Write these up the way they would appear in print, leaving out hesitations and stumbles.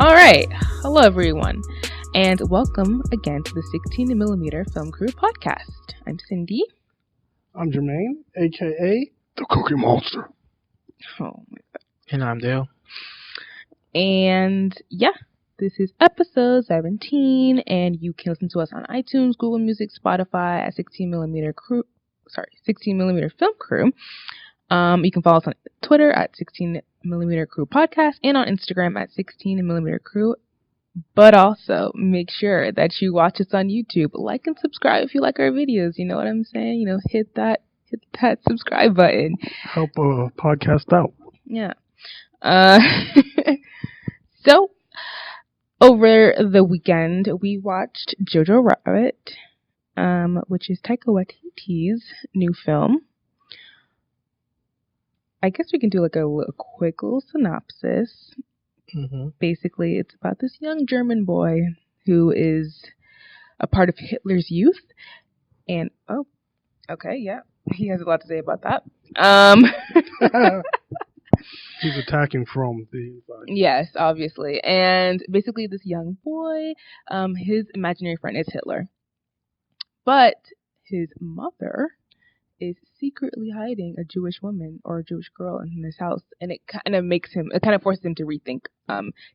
All right, hello everyone, and welcome again to the 16mm Film Crew podcast. I'm Cindy. I'm Jermaine, aka the Cookie Monster. Oh my god. And I'm Dale. And yeah, this is episode 17, and you can listen to us on iTunes, Google Music, Spotify at 16mm Film Crew. You can follow us on Twitter at 16mm Crew Podcast and on Instagram at 16mm Crew. But also make sure that you watch us on YouTube. Like and subscribe if you like our videos. You know what I'm saying? Hit that subscribe button. Help a podcast out. Yeah. So over the weekend we watched Jojo Rabbit, which is Taika Waititi's new film. I guess we can do like a quick little synopsis. Mm-hmm. Basically, it's about this young German boy who is a part of Hitler's youth. And, he has a lot to say about that. He's attacking from the inside. Yes, obviously. And basically, this young boy, his imaginary friend is Hitler. But his mother is secretly hiding a Jewish woman or a Jewish girl in his house, and it kind of forces him to rethink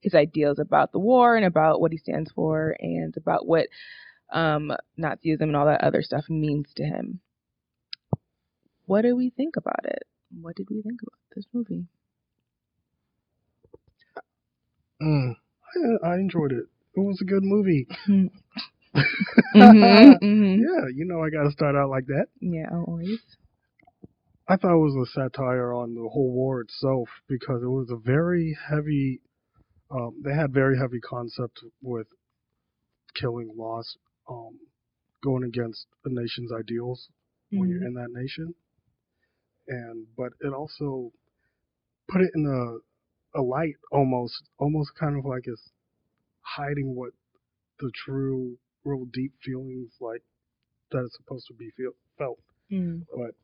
his ideals about the war and about what he stands for and about what Nazism and all that other stuff means to him. What do we think about it? What did we think about this movie? I enjoyed it. It was a good movie. Yeah, I got to start out like that. Yeah, always. I thought it was a satire on the whole war itself because it was a very heavy. They had very heavy concept with killing, loss, going against a nation's ideals when you're in that nation, but it also put it in a light almost kind of like it's hiding what the true, real deep feelings like that it's supposed to be felt. But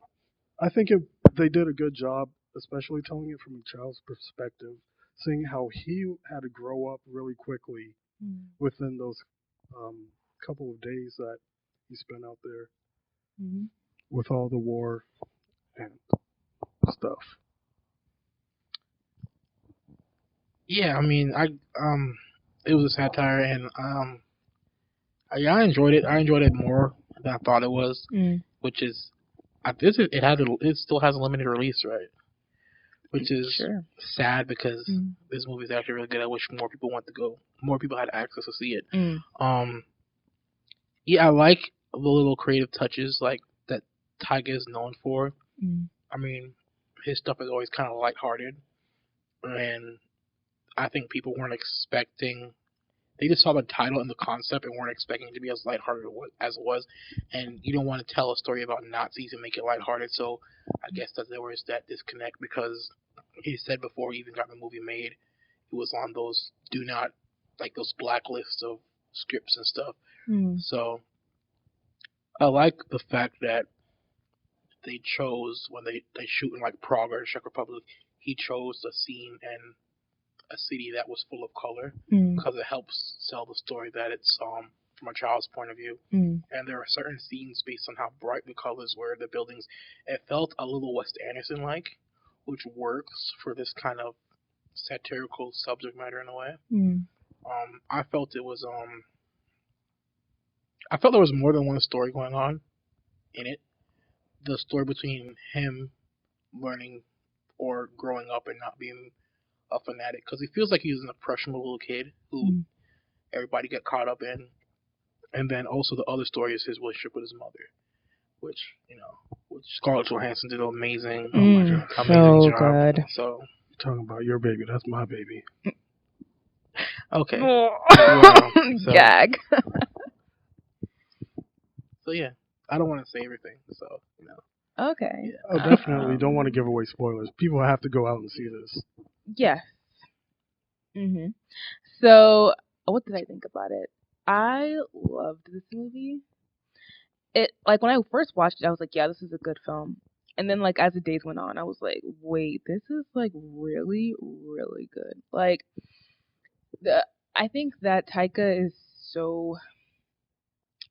I think they did a good job, especially telling it from a child's perspective, seeing how he had to grow up really quickly within those couple of days that he spent out there with all the war and stuff. Yeah, I mean, it was a satire, and I enjoyed it. I enjoyed it more than I thought it was, which is, it still has a limited release, right? Which is sad because this movie is actually really good. I wish more people had access to see it. Yeah, I like the little creative touches like that Tyga is known for. I mean, his stuff is always kind of lighthearted, and I think people weren't expecting. They just saw the title and the concept and weren't expecting it to be as lighthearted as it was. And you don't want to tell a story about Nazis and make it lighthearted. So I guess that there was that disconnect because he said before he even got the movie made, it was on those those blacklists of scripts and stuff. So I like the fact that they chose, when they shoot in like Prague or Czech Republic, he chose a scene and a city that was full of color because it helps sell the story that it's from a child's point of view. And there are certain scenes based on how bright the colors were, the buildings. It felt a little Wes Anderson-like, which works for this kind of satirical subject matter in a way. I felt there was more than one story going on in it. The story between him learning or growing up and not being a fanatic, because he feels like he was an impressionable little kid who everybody got caught up in, and then also the other story is his relationship with his mother, which Scarlett Johansson did an amazing so job. Good. So You're talking about your baby, that's my baby. Okay. Gag. So yeah, I don't want to say everything. So Okay. Yeah. Oh, definitely don't want to give away spoilers. People have to go out and see this. Yes. So, what did I think about it? I loved this movie. It, like, when I first watched it, I was like, yeah, this is a good film. And then, like, as the days went on, I was like, wait, this is, like, really, really good. Like, I think that Taika is so,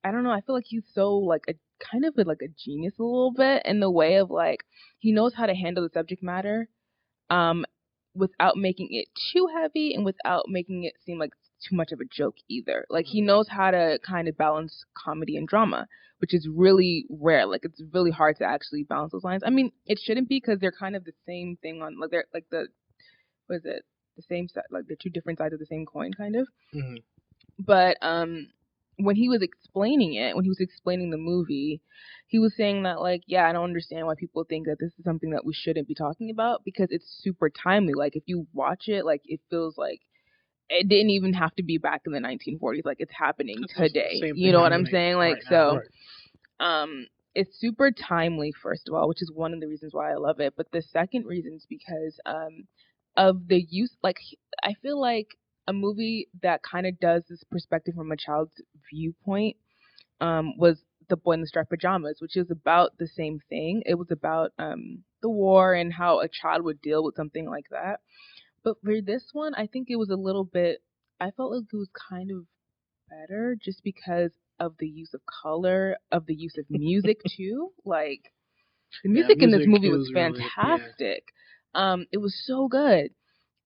I don't know, I feel like he's so like a kind of like a genius a little bit in the way of like he knows how to handle the subject matter um without making it too heavy and without making it seem like too much of a joke either. Like he knows how to kind of balance comedy and drama, which is really rare. Like it's really hard to actually balance those lines. I mean, it shouldn't be because they're kind of the same thing on like they're like the what is it? The same side, like the two different sides of the same coin kind of. Mm-hmm. But when he was explaining it, when he was explaining the movie, he was saying that like, yeah, I don't understand why people think that this is something that we shouldn't be talking about because it's super timely. Like if you watch it, like it feels like it didn't even have to be back in the 1940s. Like it's happening today. You know what I'm saying? Like so, it's super timely. First of all, which is one of the reasons why I love it. But the second reason is because of the use. Like I feel like a movie that kind of does this perspective from a child's viewpoint was The Boy in the Striped Pajamas, which is about the same thing. It was about the war and how a child would deal with something like that. But for this one, I think it was a little bit, I felt like it was kind of better just because of the use of color, of the use of music too. Like the music in this movie was fantastic. Really, it was so good.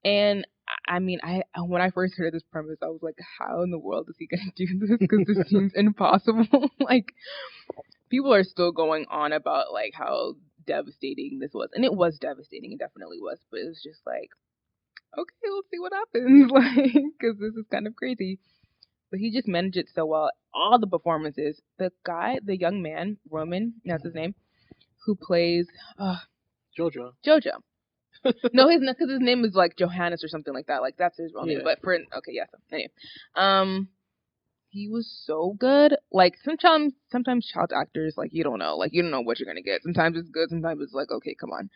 And I mean, when I first heard this premise, I was like, how in the world is he going to do this? Because this seems impossible. Like, people are still going on about, like, how devastating this was. And it was devastating. It definitely was. But it was just like, okay, we'll see what happens. Like, because this is kind of crazy. But he just managed it so well. All the performances. The guy, the young man, Roman, that's his name, who plays Jojo. No, he's not, because his name is like Johannes or something like that. Like that's his real name. But okay, yeah. So, anyway, he was so good. Like sometimes child actors, like you don't know what you're gonna get. Sometimes it's good. Sometimes it's like, okay, come on.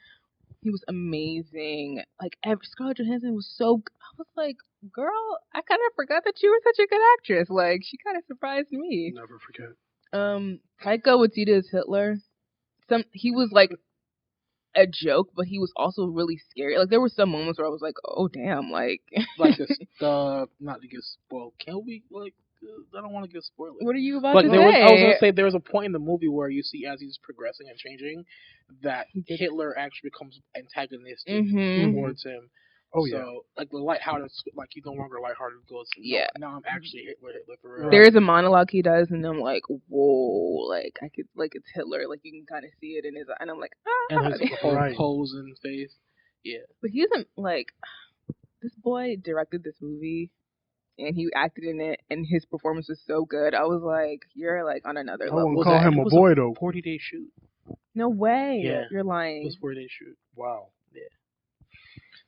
He was amazing. Like Scarlett Johansson was so. I was like, girl, I kind of forgot that you were such a good actress. Like she kind of surprised me. Never forget. Taika Waititi as Hitler. He was like a joke, but he was also really scary. Like there were some moments where I was like, "Oh damn!" Like not to get spoiled. Can we like? I don't want to give spoilers. What are you about to say? I was gonna say there was a point in the movie where you see as he's progressing and changing that Hitler actually becomes antagonistic towards him. Oh so, like the lighthearted, like he's no longer lighthearted. Goes, no, now I'm actually Hitler for real. There is a monologue he does, and I'm like, whoa, like I could, like it's Hitler, like you can kind of see it in his, and I'm like, and his whole pose and face, yeah. But he isn't like this boy directed this movie, and he acted in it, and his performance was so good. I was like, you're like on another level. I wouldn't call him a boy though. 40-day shoot. No way. Yeah, you're lying. It was 40-day shoot. Wow. Yeah.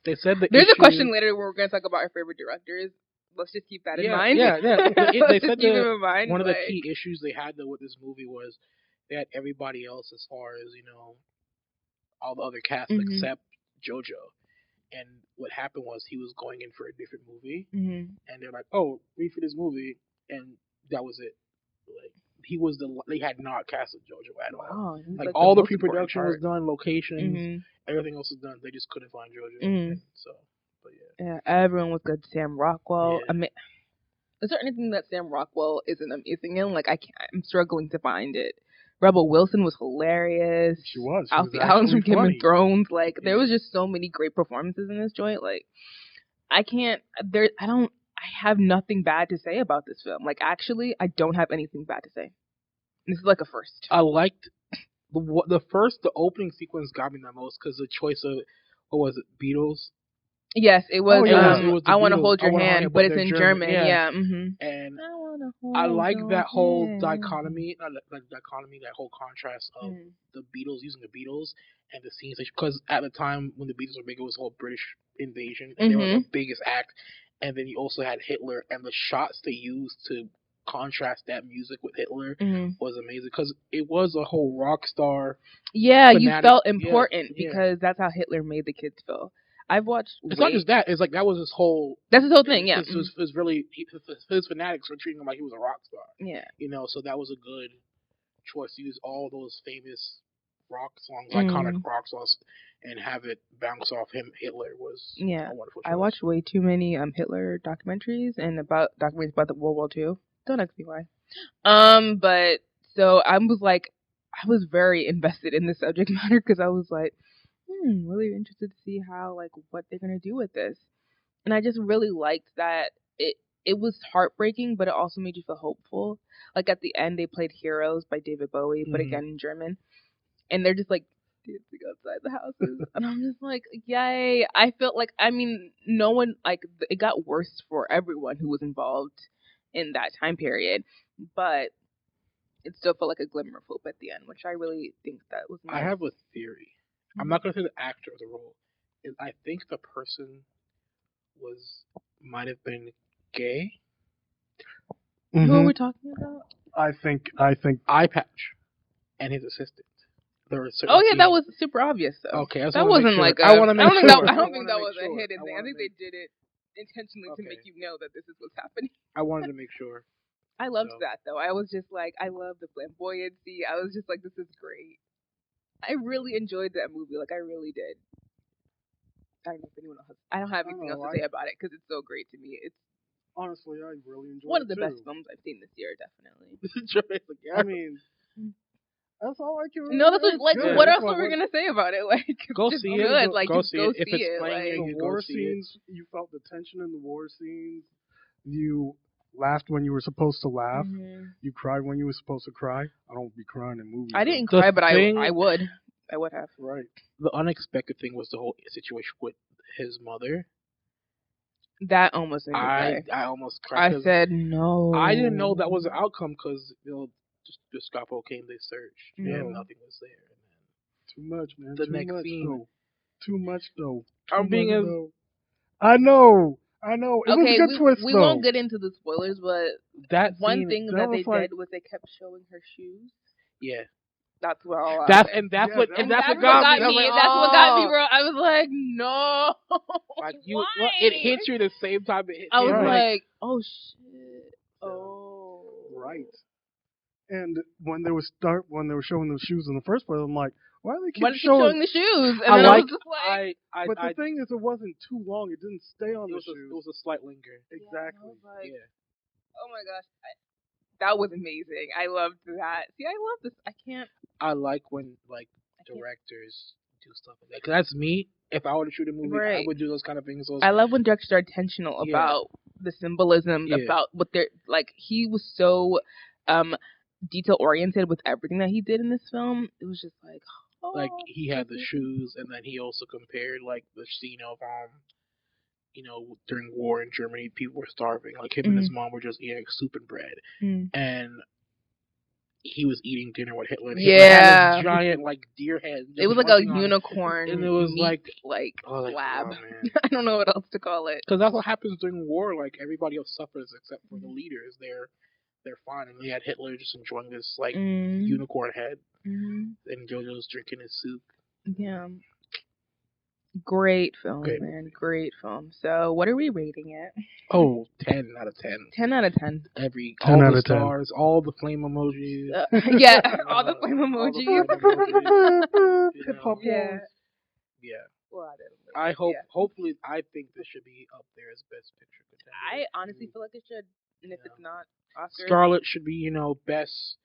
They said there's a question later where we're going to talk about our favorite directors. Let's just keep that in mind. Yeah. They said one of the key issues they had with this movie was they had everybody else as far as, all the other cast except Jojo. And what happened was he was going in for a different movie. And they're like, oh, read for this movie. And that was it. Like, they had not casted Jojo at all. Wow, like all the pre-production was done, locations, everything else was done. They just couldn't find Jojo. So, but yeah, everyone was good. Sam Rockwell. Yeah. I mean, is there anything that Sam Rockwell isn't amazing in? Like I'm struggling to find it. Rebel Wilson was hilarious. She was. Alfie Allen's from Game of Thrones. Like there was just so many great performances in this joint. Like I have nothing bad to say about this film. Like actually, I don't have anything bad to say. This is like a first. I liked the opening sequence got me the most because the choice of what was it, Beatles. Yes, it was. It was I want to hold your hand, but it's in German. Yeah. And I like that whole dichotomy, that whole contrast of the Beatles using the Beatles and the scenes, because at the time when the Beatles were big, it was the whole British invasion, and they were the biggest act. And then you also had Hitler, and the shots they used to contrast that music with Hitler was amazing because it was a whole rock star. Yeah, you felt important because that's how Hitler made the kids feel. I've watched. It's not just that. It's like that was his whole. That's his whole thing. Yeah, it was really his fanatics were treating him like he was a rock star. Yeah, so that was a good choice to use all those famous rock songs, iconic rock songs, and have it bounce off Hitler was a wonderful choice. I watched way too many Hitler documentaries and documentaries about the World War II. Don't ask me why. But so I was very invested in the subject matter because I was like, really interested to see how what they're gonna do with this. And I just really liked that it was heartbreaking, but it also made you feel hopeful. Like at the end, they played "Heroes" by David Bowie, but again in German, and they're just dancing outside the houses, and I'm just like, yay! I felt no one it got worse for everyone who was involved in that time period, but it still felt like a glimmer of hope at the end, which I really think that was nice. I have a theory. I'm not going to say the actor of the role. I think the person might have been gay. Who are we talking about? I think Eye Patch and his assistant. There were that was super obvious though. Okay, that wasn't sure. I want to make don't sure. I don't think that was a hidden thing. I think they did it intentionally to make you know that this is what's happening. I wanted to make sure. I loved that though. I was just I love the flamboyancy. I was just this is great. I really enjoyed that movie. I really did. I don't know if anyone else I don't have anything else to say about it because it's so great to me. It's honestly, I really enjoyed it. One of the best films I've seen this year, definitely. I mean, that's all I can. No, that's what else are we gonna say about it? Go see it. Go see it. If it's playing, the war scenes, you felt the tension in the war scenes. You laughed when you were supposed to laugh. You cried when you were supposed to cry. I don't be crying in movies. I didn't cry, but I would. I would have. Right. The unexpected thing was the whole situation with his mother. That almost made me cry. I almost cried. I said no. I didn't know that was the outcome because just the Scapo came, they searched, and nothing was there. Too much, man. The next scene. Too much though. I know. It was a good twist, we though. won't get into the spoilers, but that one thing that they did was they kept showing her shoes. Yeah. That's what all. That's what got me. That's what got me, bro. I was like, no. It hits you the same time it hit. I was like, oh shit. Oh. Right. And when they were showing the shoes in the first place, I'm like, why do they keep showing the shoes? And I was just but the thing is, it wasn't too long. It didn't stay on the shoes. It was a slight linger. Exactly. Yeah. Oh my gosh. That was amazing. I loved that. See, I love this. I like when directors do stuff like that. 'Cause that's me. If I were to shoot a movie, I would do those kind of things. I love when directors are intentional about the symbolism, about what they're he was so detail oriented with everything that he did in this film. It was just he had the shoes, and then he also compared the scene of during war in Germany, people were starving. Him and his mom were just eating soup and bread, and he was eating dinner with Hitler. And Hitler had a giant deer head. It was like a unicorn, and it was lab. Oh, I don't know what else to call it. Because that's what happens during war. Everybody else suffers except for the leaders. They're fine, and they had Hitler just enjoying this unicorn head, and Jojo's drinking his soup. Yeah. Great film, man. Great film. So, what are we rating it? Oh, 10 out of 10. 10 out of 10. All the stars, all the flame emojis. All the flame emojis. Hip hop Yeah. Well, I hope. Hopefully, I think this should be up there as Best Picture contender. I honestly feel like it should, and if it's not, Oscar. Scarlett should be, Best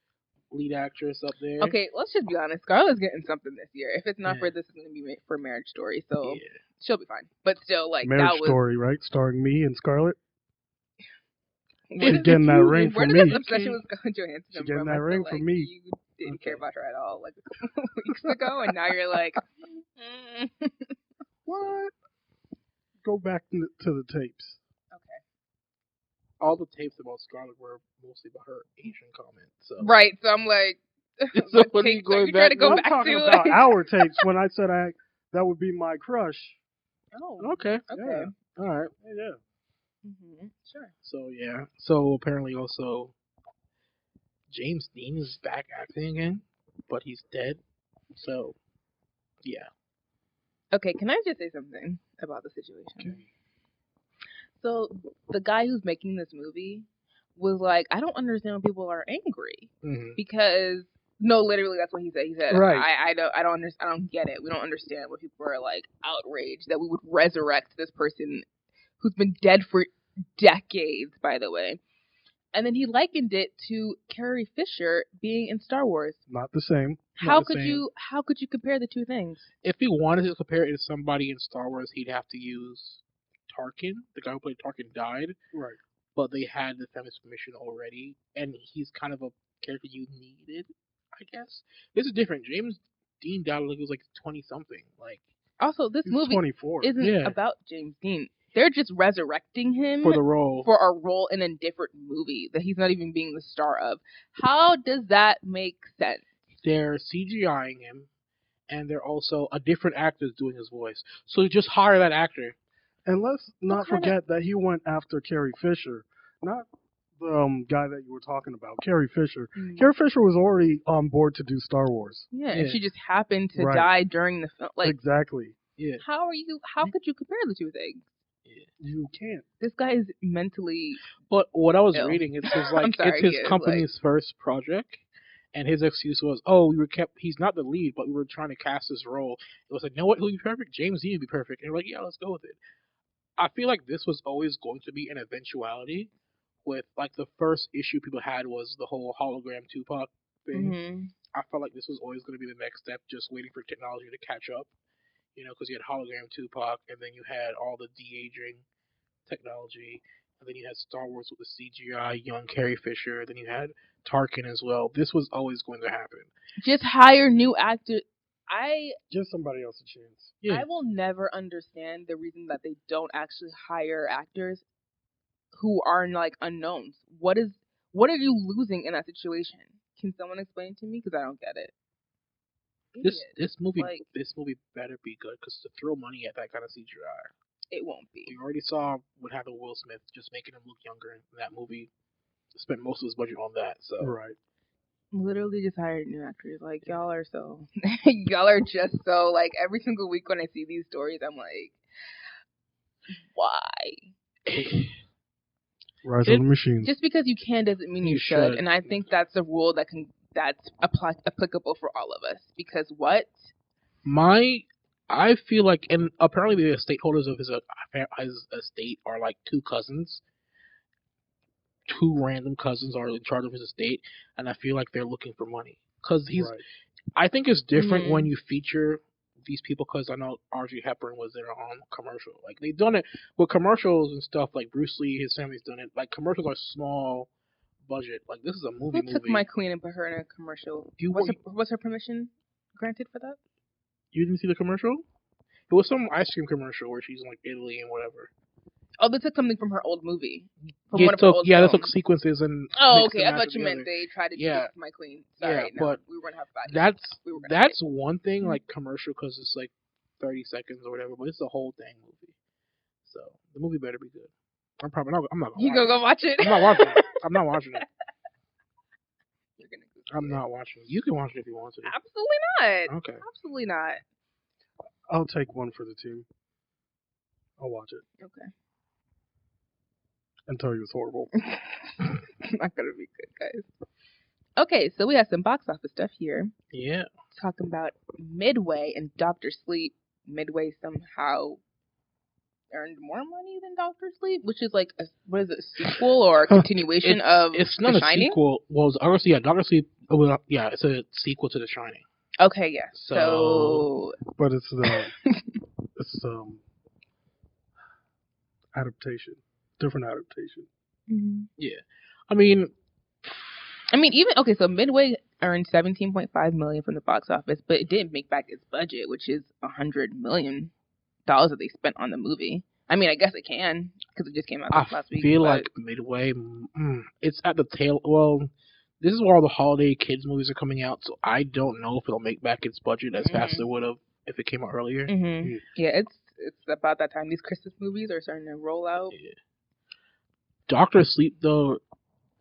Lead Actress up there. Okay, let's just be honest. Scarlett's getting something this year. If it's not for this, it's going to be for Marriage Story. So she'll be fine. But still, Marriage Story, right? Starring me and Scarlett. She's getting that ring for me. Where did this obsession with Scarlett Johansson She's getting that ring for me. You didn't care about her at all a couple of weeks ago, and now you're like, What? Go back to the tapes. Okay. All the tapes about Scarlett were mostly about her Asian comments. So. Right, so I'm like, so what are you going back to? I'm talking about our tapes when I said that would be my crush. Oh. Okay. Yeah. All right. Yeah. Mm-hmm. Sure. So, yeah. So, apparently also, James Dean is back acting again, but he's dead. So, yeah. Okay, can I just say something about the situation? Okay. So, the guy who's making this movie was like, I don't understand when people are angry. Mm-hmm. Because No, literally, that's what he said. He said, Right. I don't get it. We don't understand why people are like outraged that we would resurrect this person who's been dead for decades, by the way. And then he likened it to Carrie Fisher being in Star Wars. Not the same. How could you compare the two things? If he wanted to compare it to somebody in Star Wars, he'd have to use Tarkin. The guy who played Tarkin died. Right. But they had the family's permission already, and he's kind of a character you needed, I guess. This is different. James Dean died like he was like 20-something. Like, also, this movie 24. isn't about James Dean. They're just resurrecting him for the role. For a role in a different movie that he's not even being the star of. How does that make sense? They're CGIing him, and they're also a different actor doing his voice. So just hire that actor. And let's not forget that he went after Carrie Fisher, not the guy that you were talking about, Carrie Fisher. Mm. Carrie Fisher was already on board to do Star Wars. Yeah, and she just happened to die during the film. Like, exactly. Yeah. How could you compare the two things? Yeah. You can't. This guy is mentally. But what I was ill. reading, it's his company's first project, and his excuse was, he's not the lead, but we were trying to cast this role. It was like, no, what, he'll be perfect. James Dean would be perfect, and we're like, yeah, let's go with it. I feel like this was always going to be an eventuality. With like the first issue people had was the whole hologram Tupac thing. Mm-hmm. I felt like this was always going to be the next step, just waiting for technology to catch up. Because you had hologram Tupac, and then you had all the de-aging technology, and then you had Star Wars with the CGI young Carrie Fisher, then you had Tarkin as well. This was always going to happen. Just hire new actors. Give somebody else a chance. Yeah. I will never understand the reason that they don't actually hire actors who are like unknowns. What are you losing in that situation? Can someone explain to me? Because I don't get it. This movie better be good, because to throw money at that kind of CGI, it won't be. We already saw what happened with Will Smith, just making him look younger in that movie. Spent most of his budget on that. So right. Literally just hired new actors. Like, y'all are so y'all are just so like every single week when I see these stories, I'm like, why? Rise of the machines. Just because you can doesn't mean you should. And I think that's a rule that's applicable for all of us. Because what? I feel like, and apparently the stakeholders of his estate are like two cousins. Two random cousins are in charge of his estate, and I feel like they're looking for money. Because I think it's different when you feature these people, because I know Audrey Hepburn was there on commercial. Like, they've done it with commercials and stuff, like Bruce Lee, his family's done it. Like, commercials are small budget. Like, this is a movie. Who took my queen and put her in a commercial? Was her permission granted for that? You didn't see the commercial? It was some ice cream commercial where she's in like Italy and whatever. Oh, they took something from her old movie. They took sequences and. Oh, okay. I thought you meant they tried to do My Queen. Sorry, but we weren't have that. That's one thing, like commercial, because it's like 30 seconds or whatever, but it's a whole dang movie. So the movie better be good. I'm not. You gonna go watch it? I'm not watching it. I'm not watching it. You're gonna. I'm not watching it. You can watch it if you want to. Absolutely not. Okay. Absolutely not. I'll take one for the team. I'll watch it. Okay. And tell you it's horrible. Not gonna be good, guys. Okay, so we have some box office stuff here. Yeah. Talking about Midway and Doctor Sleep. Midway somehow earned more money than Doctor Sleep, which is like a sequel or a continuation of it's not The a Shining? Sequel. Well, obviously, Doctor Sleep. It's a sequel to The Shining. Okay, yeah. So but it's adaptation. Different adaptation. Mm-hmm. Yeah. I mean, so Midway earned $17.5 million from the box office, but it didn't make back its budget, which is $100 million that they spent on the movie. I mean, I guess it can, because it just came out last week. I feel like Midway, it's at the tail. Well, this is where all the holiday kids movies are coming out, so I don't know if it'll make back its budget as fast as it would have if it came out earlier. Mm-hmm. Yeah, it's about that time. These Christmas movies are starting to roll out. Yeah. Doctor Sleep, though,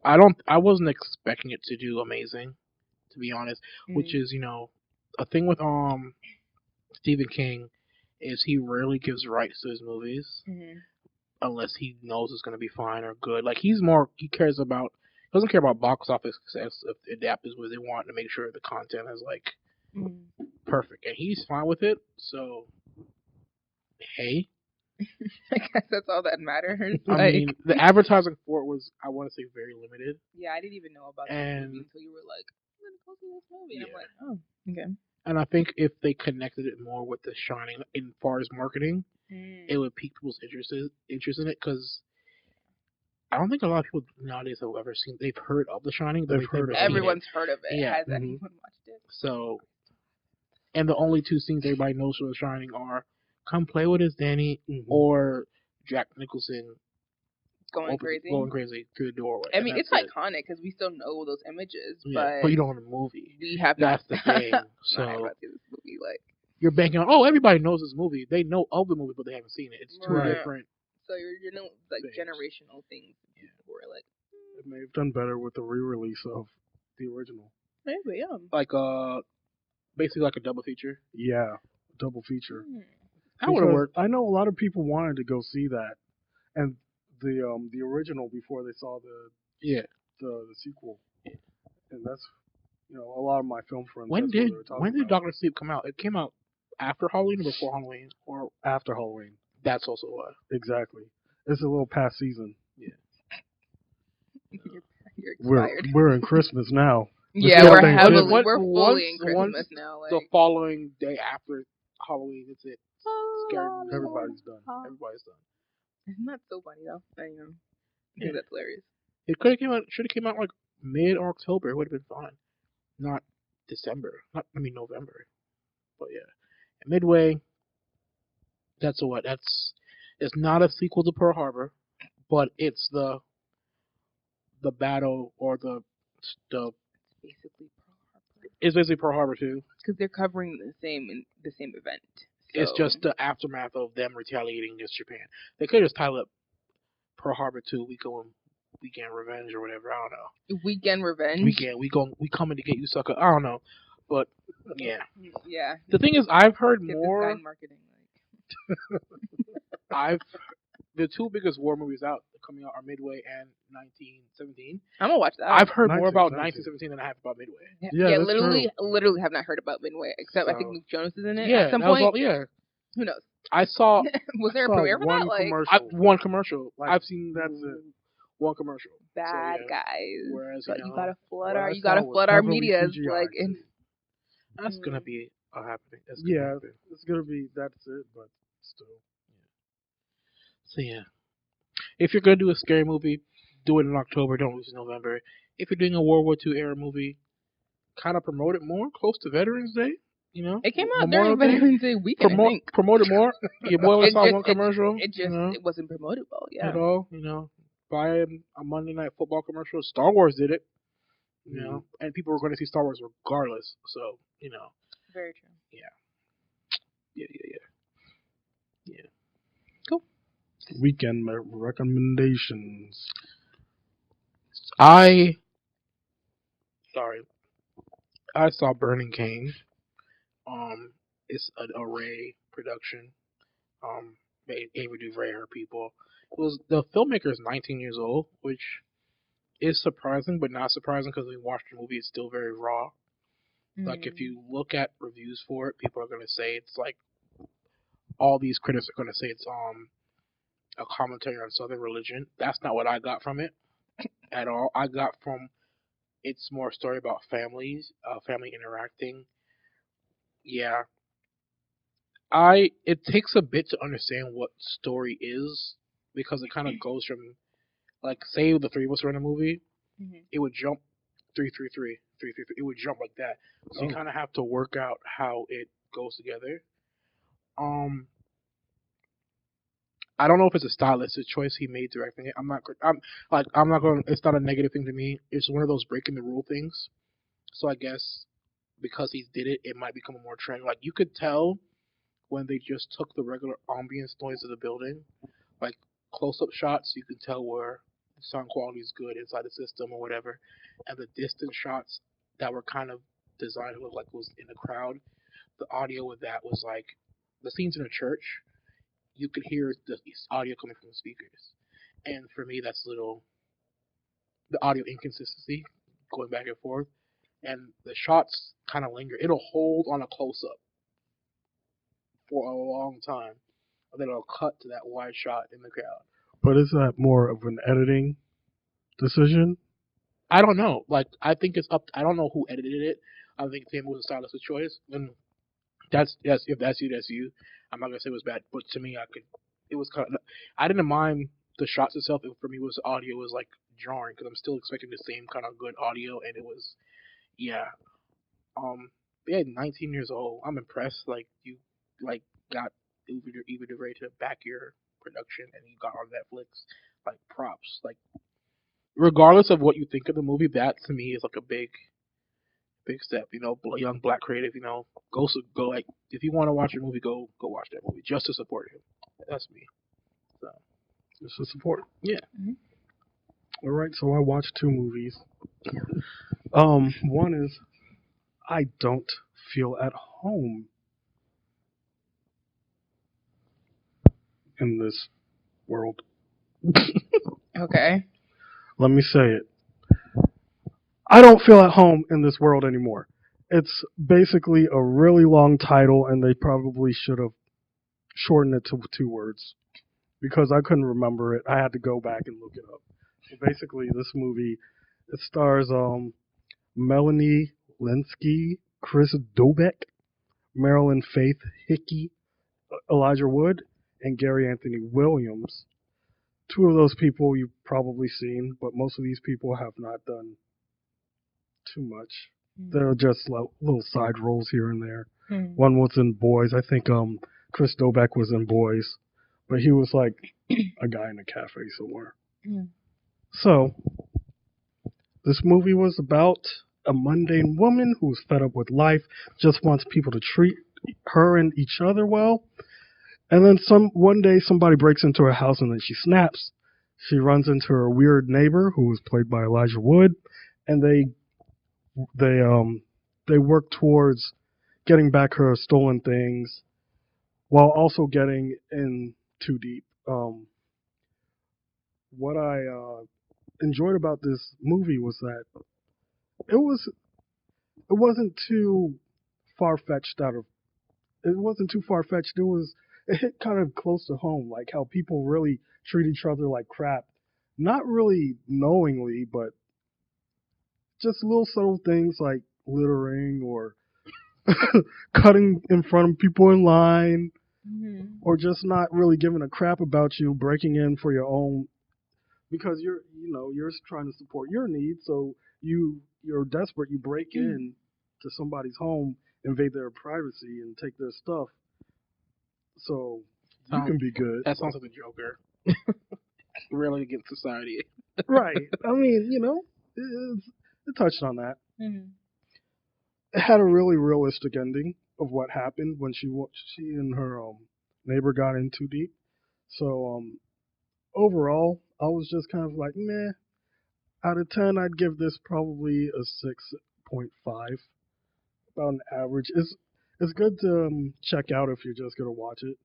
I wasn't expecting it to do amazing, to be honest. Which is, a thing with Stephen King is he rarely gives rights to his movies unless he knows it's gonna be fine or good. Like he cares about doesn't care about box office success if the adapters was they want to make sure the content is like perfect, and he's fine with it. So, hey, I guess that's all that matters. I mean, the advertising for it was, I want to say, very limited. Yeah, I didn't even know about this movie until you were like, I'm gonna go see this movie, and I'm like, oh, okay. And I think if they connected it more with The Shining, in far as marketing, it would pique people's interest in it, because I don't think a lot of people nowadays have ever seen. They've heard of The Shining. Everyone's heard of it. Yeah. Has anyone watched it? So, and the only two scenes everybody knows from The Shining are "Come play with us, Danny," or Jack Nicholson going crazy through the doorway. I mean, it's iconic because we still know those images, but you don't know the movie. We have That's not. the thing. So I have not seen this movie. Like, you're banking on, oh, everybody knows this movie. They know of the movie, but they haven't seen it. It's two different. So you're like things. Generational things. Who are like, it may have done better with the re-release of the original. Maybe, yeah. Like basically like a double feature. Yeah, double feature. That would have worked. I know a lot of people wanted to go see that, and the original before they saw the sequel, and that's a lot of my film friends. When did Doctor Sleep come out? It came out after Halloween or before Halloween, or after Halloween. That's also why. Exactly. It's a little past season. Yeah. You're expired. We're in Christmas now. We're fully in Christmas now. Like, the following day after Halloween, it's it. Scary movie. Everybody's done. Everybody's done. Isn't that so funny though? I think that's hilarious. It could have came out. Should have came out like mid-October. It would have been fine. Not December. November. But yeah, and Midway. That's what. It's not a sequel to Pearl Harbor, but it's the battle or the basically Pearl Harbor. It's basically Pearl Harbor too. Because they're covering the same event. So. It's just the aftermath of them retaliating against Japan. They could just title it Pearl Harbor 2. Weekend Revenge or whatever. I don't know. Weekend Revenge. We coming to get you, sucker. I don't know, but yeah. Yeah. The thing is, I've heard more. This guy in marketing, The two biggest war movies out coming out are Midway and 1917. I'm gonna watch that. I've heard more about 1917 than I have about Midway. Yeah, literally have not heard about Midway, except I think Luke Jonas is in it at some point. Who knows? I saw. Was there a premiere for that? One commercial. I've seen that's it. One commercial. Bad guys. Whereas you gotta flood our media. That's gonna be happening. It's gonna be. That's it. But still. So yeah, if you're gonna do a scary movie, do it in October. Don't lose in November. If you're doing a World War II era movie, kind of promote it more close to Veterans Day. It came out during Veterans Day weekend. Promote it more. Your boy saw one commercial. It wasn't promoted well. Yeah. At all. Buy a Monday Night Football commercial. Star Wars did it. And people were going to see Star Wars regardless. So Very true. Yeah. Cool. Weekend recommendations. I saw Burning Cane. It's an Array production. Ava DuVernay, her people. The filmmaker is 19 years old, which is surprising, but not surprising because we watched the movie. It's still very raw. Like if you look at reviews for it, people are gonna say it's like all these critics are gonna say it's a commentary on Southern religion. That's not what I got from it at all. I got from it's more a story about families, family interacting. Yeah. It takes a bit to understand what story is because it kind of goes from like say the three of us were in a movie, it would jump 333. It would jump like that. So you kind of have to work out how it goes together. I don't know if it's a stylistic choice he made directing it. I'm not going. It's not a negative thing to me. It's one of those breaking the rule things. So I guess because he did it, it might become a more trend. Like you could tell when they just took the regular ambience noise of the building, like close-up shots, you can tell where the sound quality is good inside the system or whatever, and the distant shots that were kind of designed to look like it was in the crowd. The audio with that was like the scenes in a church. You could hear the audio coming from the speakers, and for me, that's a little the audio inconsistency going back and forth, and the shots kind of linger. It'll hold on a close up for a long time, and then it'll cut to that wide shot in the crowd. But is that more of an editing decision? I don't know. Like, I think it's up. I don't know who edited it. I think Tim was a stylist of choice. And that's if that's you, that's you. I'm not gonna say it was bad, but to me, it was kind of. I didn't mind the shots itself. For me, was audio was like jarring because I'm still expecting the same kind of good audio, and it was, yeah. Yeah, 19 years old. I'm impressed. Like you, like got even ready to back your production, and you got on Netflix. Like props. Like regardless of what you think of the movie, that to me is like a big step. Young black creative. Go like if you want to watch a movie, go watch that movie just to support him. That's me. So Just to support. yeah. Mm-hmm. All right, so I watched 2 movies. One is I don't feel at home in this world. Okay. Let me say it. I don't feel at home in this world anymore. It's basically a really long title, and they probably should have shortened it to 2 words because I couldn't remember it. I had to go back and look it up. So basically, this movie it stars Melanie Linsky, Chris Dobek, Marilyn Faith Hickey, Elijah Wood, and Gary Anthony Williams. 2 of those people you've probably seen, but most of these people have not done too much. They're just little side roles here and there. One was in Boys. I think Chris Dobek was in Boys, but he was like a guy in a cafe somewhere. So this movie was about a mundane woman who's fed up with life, just wants people to treat her and each other well. And then one day somebody breaks into her house and then she snaps. She runs into her weird neighbor who was played by Elijah Wood, and they work towards getting back her stolen things while also getting in too deep. What I enjoyed about this movie was that it wasn't too far fetched it wasn't too far fetched. It hit kind of close to home, like how people really treat each other like crap. Not really knowingly, but just little subtle things like littering or cutting in front of people in line, or just not really giving a crap about you, breaking in for your own, because you're trying to support your needs, so you're desperate, you break in to somebody's home, invade their privacy, and take their stuff. So you can be good. That sounds like the Joker. Really against society. Right. I mean, it touched on that. It had a really realistic ending of what happened when she and her neighbor got in too deep. So overall, I was just kind of like, meh. Out of 10, I'd give this probably a 6.5. About an average. It's good to check out if you're just gonna watch it.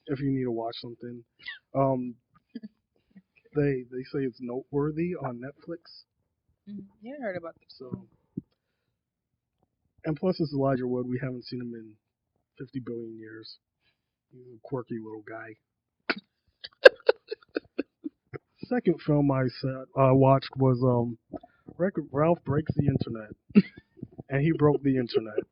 If you need to watch something, they say it's noteworthy on Netflix. Yeah, I heard about this. So, and plus it's Elijah Wood. We haven't seen him in 50 billion years. He's a quirky little guy. Second film I watched was Ralph Breaks the Internet, and he broke the internet.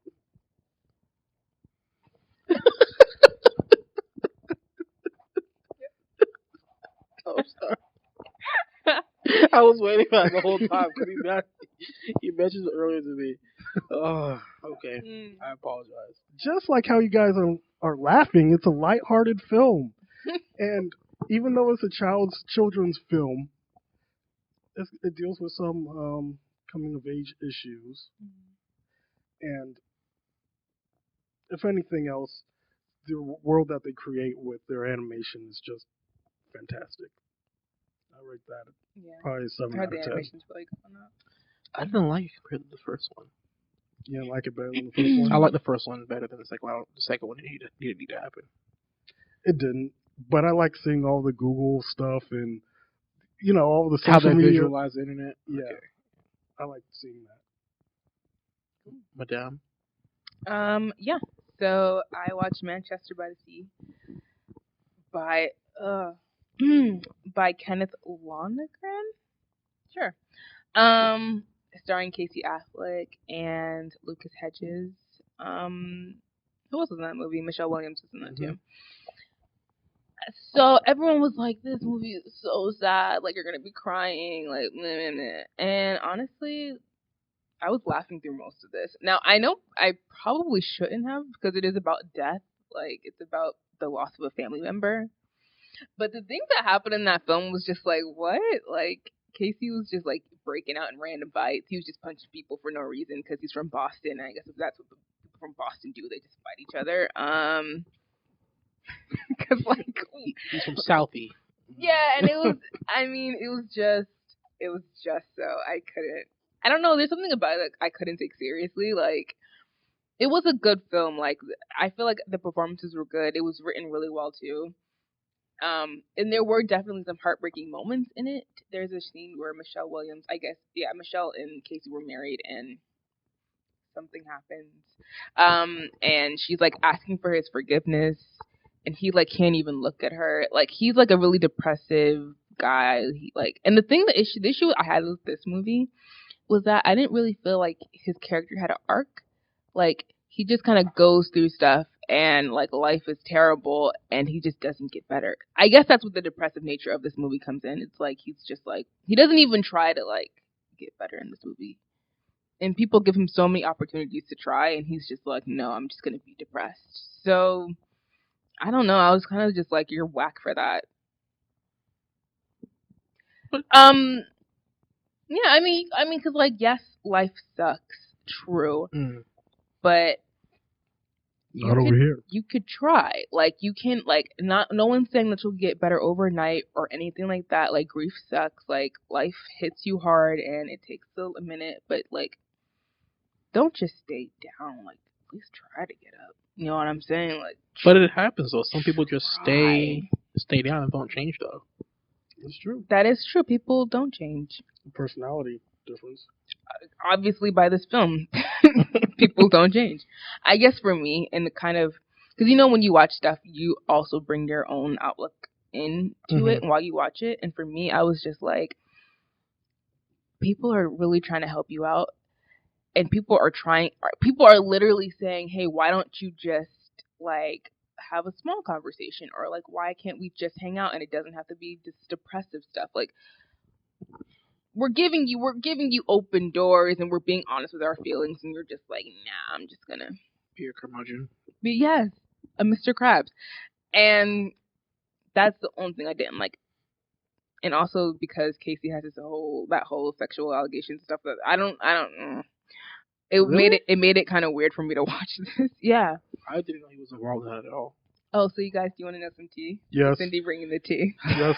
Oh, sorry. I was waiting for that the whole time because he mentioned it earlier to me. Oh, okay. I apologize. Just like how you guys are laughing, it's a lighthearted film, and even though it's a children's film, it deals with some coming of age issues, and if anything else, the world that they create with their animation is just fantastic. I rate that probably 7 out of 10. Animation's really good on that. I didn't like it compared to the first one. You didn't like it better than the first one? I like the first one better than the second one. The second one didn't need to happen. It didn't, but I like seeing all the Google stuff and all the How social they media. visualize the internet. Yeah, Okay. I like seeing that. Madame. Yeah. So I watched Manchester by the Sea by by Kenneth Lonergan. Sure. Starring Casey Affleck and Lucas Hedges. Who else was in that movie? Michelle Williams was in that too. So everyone was like, "This movie is so sad. Like you're gonna be crying. Like, meh, meh, meh." And honestly, I was laughing through most of this. Now I know I probably shouldn't have because it is about death. Like it's about the loss of a family member. But the things that happened in that film was just like, what? Like Casey was just like breaking out in random fights. He was just punching people for no reason because he's from Boston. And I guess that's what the people from Boston do. They just fight each other. Because like he's from Southie. Yeah, and it was. I mean, it was just so I couldn't. I don't know. There's something about it I couldn't take seriously. Like it was a good film. Like I feel like the performances were good. It was written really well too. And there were definitely some heartbreaking moments in it. There's a scene where Michelle Williams, I guess, yeah, Michelle and Casey were married, and something happens. And she's like asking for his forgiveness, and he like can't even look at her. Like he's like a really depressive guy. And the issue I had with this movie was that I didn't really feel like his character had an arc. Like he just kind of goes through stuff and like life is terrible and he just doesn't get better. I guess that's what the depressive nature of this movie comes in. It's like he's just like he doesn't even try to like get better in this movie. And people give him so many opportunities to try and he's just like, no, I'm just gonna be depressed. So I don't know, I was kind of just like, you're whack for that. Yeah, I mean, cause like, yes, life sucks, true, but Not over here. You could try. Like you can no one's saying that you'll get better overnight or anything like that. Like grief sucks. Like life hits you hard and it takes a minute, but like don't just stay down. Like at least try to get up. You know what I'm saying? Like but it happens though. Some people just stay down and don't change though. It's true. That is true. People don't change. Personality difference. Obviously, by this film, people don't change. I guess for me, and the kind of because when you watch stuff, you also bring your own outlook into it while you watch it. And for me, I was just like, people are really trying to help you out, and people are literally saying, "Hey, why don't you just like have a small conversation, or like why can't we just hang out and it doesn't have to be this depressive stuff?" Like we're giving you open doors and we're being honest with our feelings, and you're just like, nah, I'm just gonna be a curmudgeon. But yes, a Mr. Krabs. And that's the only thing I didn't like. And also because Casey has that whole sexual allegation stuff that I don't it really? made it kind of weird for me to watch this. Yeah. I didn't know he was involved in that at all. Oh, so you guys, do you want to know some tea? Yes. Cindy bringing the tea. Yes.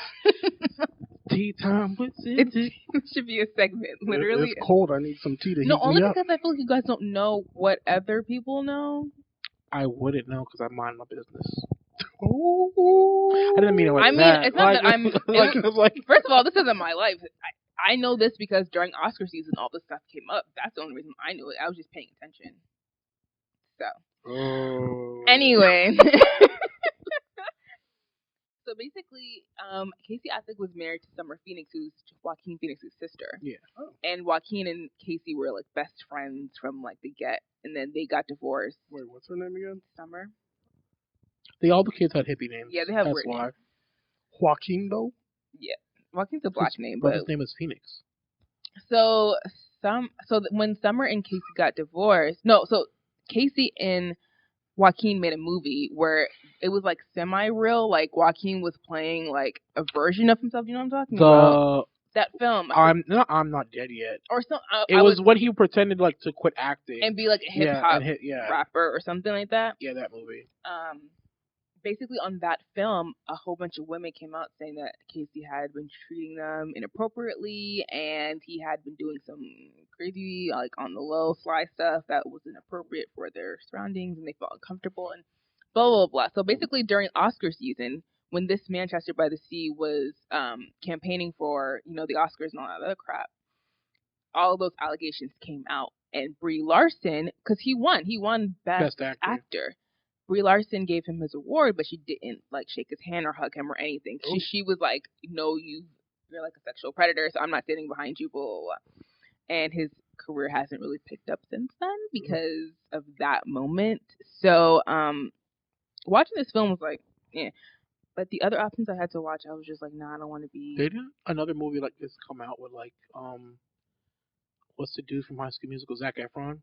Tea time with Cindy. It should be a segment, literally. It's cold. I need some tea to heat me up. No, only because I feel like you guys don't know what other people know. I wouldn't know because I mind my business. Oh. I didn't mean it like that. I mean, it's not that I'm... like, first of all, this isn't my life. I know this because during Oscar season, all this stuff came up. That's the only reason I knew it. I was just paying attention. So. Anyway. So basically, Casey Affleck was married to Summer Phoenix, who's Joaquin Phoenix's sister. Yeah. Oh. And Joaquin and Casey were like best friends from like the get, and then they got divorced. Wait, what's her name again? Summer. All the kids had hippie names. Yeah, they have That's weird why. names. Joaquin though? Yeah. Joaquin's a black name, but his name is Phoenix. So when Summer and Casey got divorced, Casey and Joaquin made a movie where it was like semi-real, like Joaquin was playing like a version of himself. You know what I'm talking about? That film. I'm not dead yet. Or some. It was when he pretended like to quit acting and be like a hip hop yeah. rapper or something like that. Yeah, that movie. Basically on that film, a whole bunch of women came out saying that Casey had been treating them inappropriately and he had been doing some crazy, like on the low, sly stuff that was inappropriate for their surroundings, and they felt uncomfortable and blah, blah, blah. So basically during Oscar season, when this Manchester by the Sea was campaigning for, the Oscars and all that other crap, all of those allegations came out. And Brie Larson, because he won Best Actor. Brie Larson gave him his award, but she didn't like shake his hand or hug him or anything. She was like, "No, you're like a sexual predator, so I'm not standing behind you." Blah blah blah. And his career hasn't really picked up since then because of that moment. So, watching this film was like, yeah. But the other options I had to watch, I was just like, nah, I don't want to be. Didn't another movie like this come out with like what's the dude from High School Musical, Zac Efron?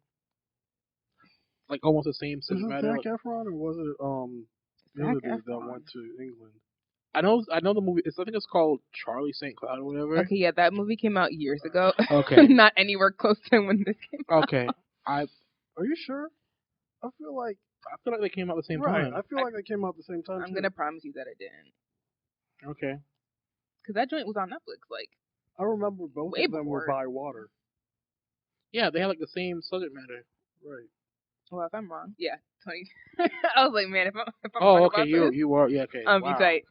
Like almost the same subject matter. Zac Efron, or was it the other dude that went to England? I know the movie. I think it's called Charlie St. Cloud or whatever. Okay, yeah, that movie came out years ago. Okay. Not anywhere close to when this came out. Okay. Are you sure? I feel like they came out at the same right. time. I feel like they came out at the same time. I'm gonna promise you that it didn't. Okay. Because that joint was on Netflix. Like, I remember both of them were by water. Yeah, they had like the same subject matter. Right. Well, if I'm wrong, yeah, 20. I was like, man, if I'm wrong okay, about this, you are, yeah, okay. Wow. Be tight.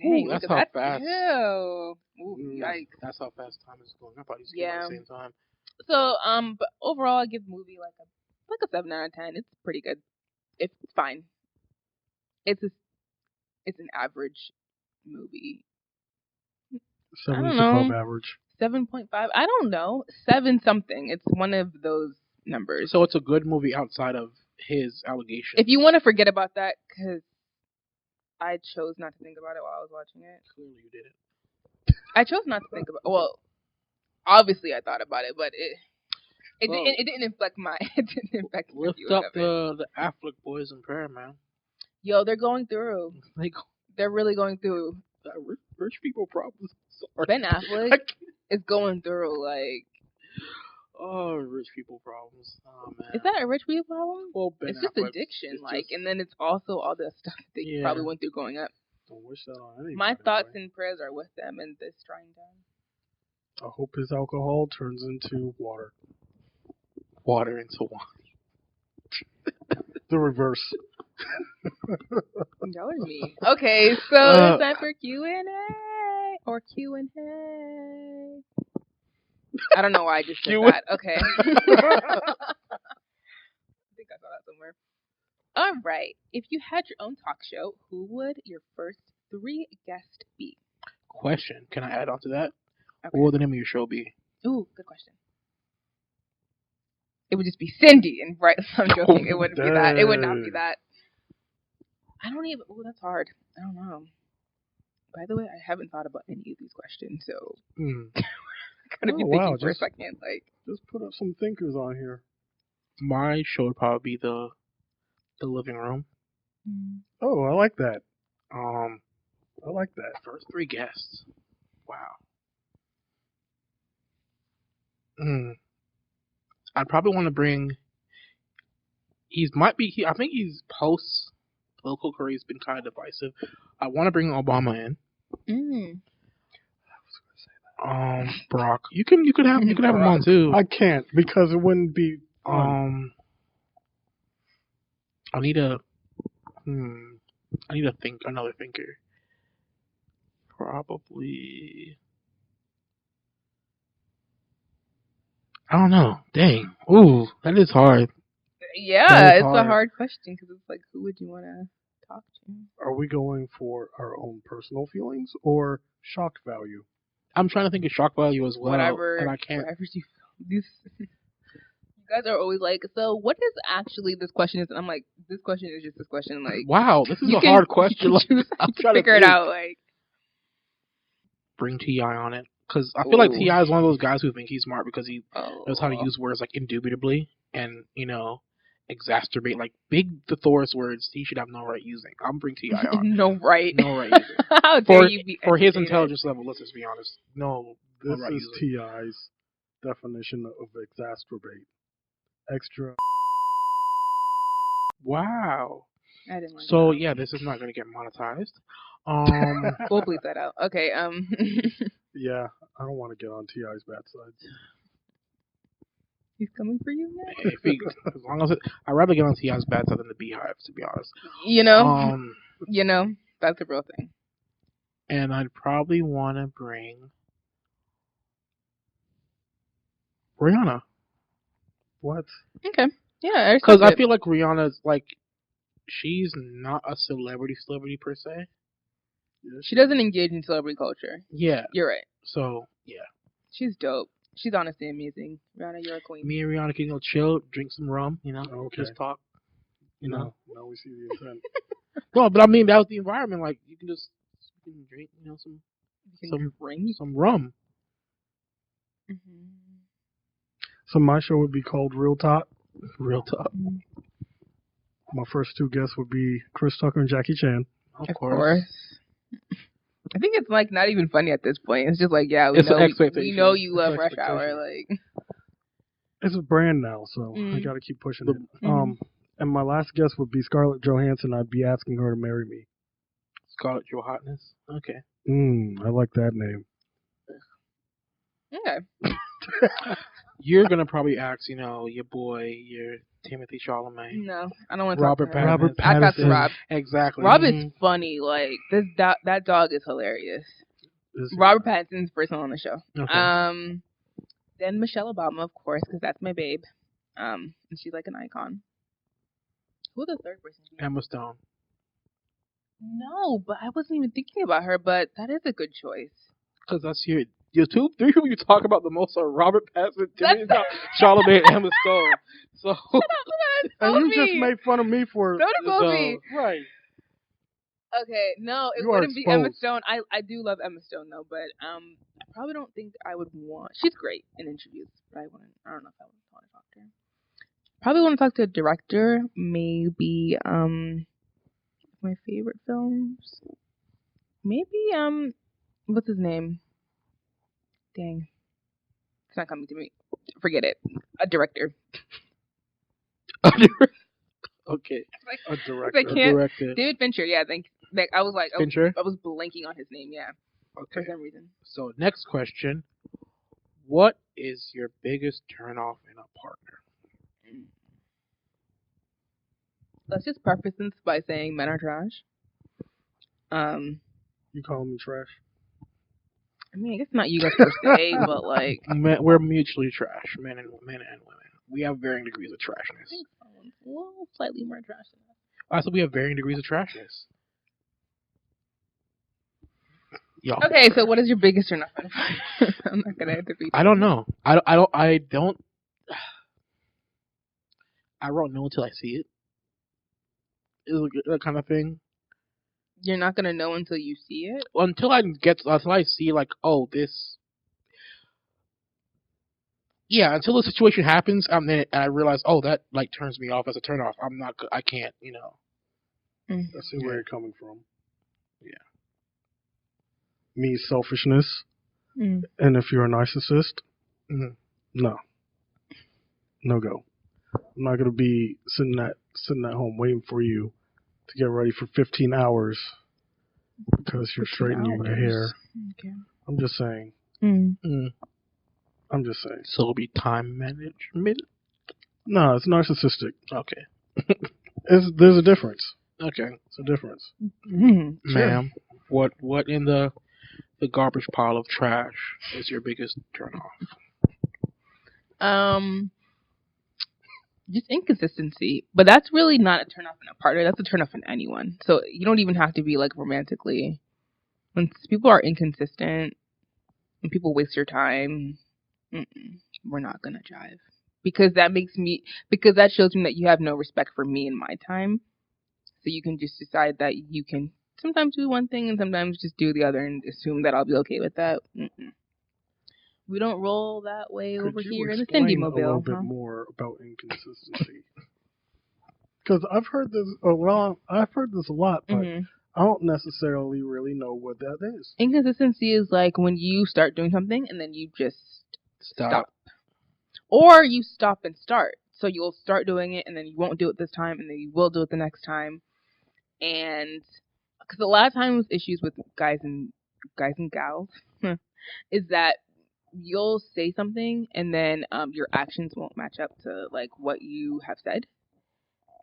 Dang, ooh, that's how fast. Ew. Ooh, yikes. That's how fast time is going. I thought these came at the same time. So, but overall, I give the movie like a 7 out of 10. It's pretty good. It's fine. It's an average movie. 7 is above average. 7.5. I don't know. 7 something. It's one of those numbers. So it's a good movie outside of his allegations. If you want to forget about that, because I chose not to think about it while I was watching it. Clearly you did it. I chose not to think about. Well, obviously I thought about it, but it didn't affect my. It didn't affect my lift up the Affleck boys in prayer, man. Yo, they're going through. They're really going through. Rich people problems. Sorry. Ben Affleck is going through like. Oh, rich people problems. Oh man. Is that a rich people problem? Well, Ben it's Affleck, just addiction, and then it's also all the stuff that you probably went through growing up. Don't wish that on anybody. My thoughts and prayers are with them in this trying time. I hope his alcohol turns into water. Water into wine. The reverse. Y'all are me. Okay, so it's time for Q&A or Q&A. I don't know why I just said that. Okay. I think I saw that somewhere. All right. If you had your own talk show, who would your first 3 guests be? Question. Can I add on to that? Okay. What would the name of your show be? Ooh, good question. It would just be Cindy and Bright. I'm joking. It wouldn't be that. It would not be that. I don't even. Ooh, that's hard. I don't know. By the way, I haven't thought about any of these questions, so gotta be thinking for a second. Like, just put up some thinkers on here. My show would probably be the living room. Oh, I like that. I like that. First 3 guests. Wow. I'd probably want to bring. I think he's post political career has been kind of divisive. I want to bring Obama in. Barack. You could have him on too. I can't because it wouldn't be. I need a another thinker. Probably. I don't know. Dang. Ooh, that is hard. Yeah, it's a hard question because it's like, who would you want to talk to? Are we going for our own personal feelings or shock value? I'm trying to think of shock value as well. Whatever. And I can't. Whatever you feel. You guys are always like, so what is actually this question is? And I'm like, this question is just this question. Like, wow, this is a hard question. I'm trying to figure it out. Like, bring T.I. on it. Because I feel like T.I. is one of those guys who think he's smart because he knows how to use words like indubitably and, exacerbate, like big thesaurus words he should have no right using. I'm bring T.I. on. No right using. How dare you be for his intelligence level, let's just be honest. No This right is using. T.I.'s definition of exacerbate. Extra. Wow. I didn't like so that. Yeah, this is not going to get monetized. We'll bleep that out. Okay. Yeah, I don't want to get on T.I.'s bad side. He's coming for you now? As long as I'd rather get on T.I.'s bad side than the Beehive, to be honest. That's a real thing. And I'd probably want to bring Rihanna. What? Okay. Yeah, I Because respect I it. feel like Rihanna's like, she's not a celebrity per se. She doesn't engage in celebrity culture. Yeah. You're right. So, yeah. She's dope. She's honestly amazing. Rihanna, you're a queen. Me and Rihanna can go chill, drink some rum, Okay. just talk. Now we see the intent. No, but I mean, that was the environment. Like, you can drink, some rum. Mm-hmm. So my show would be called Real Talk. Real talk. Mm-hmm. My first two guests would be Chris Tucker and Jackie Chan. Of course. I think it's like not even funny at this point. It's just like, yeah, we know you love Rush Hour. Like, it's a brand now, so I got to keep pushing it. And my last guest would be Scarlett Johansson. I'd be asking her to marry me. Scarlett Johansson. Okay. I like that name. Okay. You're gonna probably ask, your boy, your Timothy Chalamet. No, I don't want to Robert talk to him. Robert I talk to Pattinson. Rob. Exactly. Rob is funny. Like that dog is hilarious. Robert Pattinson's person on the show. Okay. Then Michelle Obama, of course, because that's my babe. And she's like an icon. Who the third person? Emma Stone. No, but I wasn't even thinking about her. But that is a good choice. Because that's your three people you talk about the most are Robert Pattinson, Timothy Chalamet, and Emma Stone. So. And you just made fun of me for me. Right. Okay, no, it wouldn't be Emma Stone. I do love Emma Stone though, but I probably don't think I would want. She's great in interviews, but I don't know if I would want to talk to her. Probably want to talk to a director. Maybe my favorite films. Maybe what's his name? Dang, it's not coming to me. Forget it. A director. Okay. A director. David Fincher. Yeah, I was like Fincher. I was blanking on his name. Yeah. Okay. For some reason. So next question: what is your biggest turnoff in a partner? Let's just preface this by saying men are trash. You calling me trash? I mean, I guess not you guys per se, but like we're mutually trash, men and women. We have varying degrees of trashness. I think someone's a little slightly more trash than us. Also, we have varying degrees of trashness. Y'all. Okay, so what is your biggest turn off? I'm not gonna have to be. I don't know. I don't. I won't know until I see it. Is that kind of thing. You're not gonna know until you see it. Well, until I see like, oh, this. Yeah, until the situation happens, and I realize, oh, that like turns me off as a turn off. I can't, I see where you're coming from. Yeah. Me, selfishness. And if you're a narcissist, no go. I'm not gonna be sitting at home waiting for you to get ready for 15 hours because you're straightening your hair. Okay. I'm just saying. I'm just saying. So it'll be time management? No, it's narcissistic. Okay. There's a difference. Okay. It's a difference. Ma'am, what in the garbage pile of trash is your biggest turn off? Just inconsistency. But that's really not a turn off in a partner. That's a turn off in anyone. So you don't even have to be like romantically. When people are inconsistent and people waste your time, we're not gonna jive. Because that shows me that you have no respect for me and my time. So you can just decide that you can sometimes do one thing and sometimes just do the other and assume that I'll be okay with that. We don't roll that way over here in the Cindy Mobile. A little bit more about inconsistency? Because I've heard this a lot, but I don't necessarily really know what that is. Inconsistency is like when you start doing something and then you just stop. Or you stop and start. So you'll start doing it and then you won't do it this time and then you will do it the next time. And because a lot of times issues with guys and gals is that you'll say something and then your actions won't match up to like what you have said.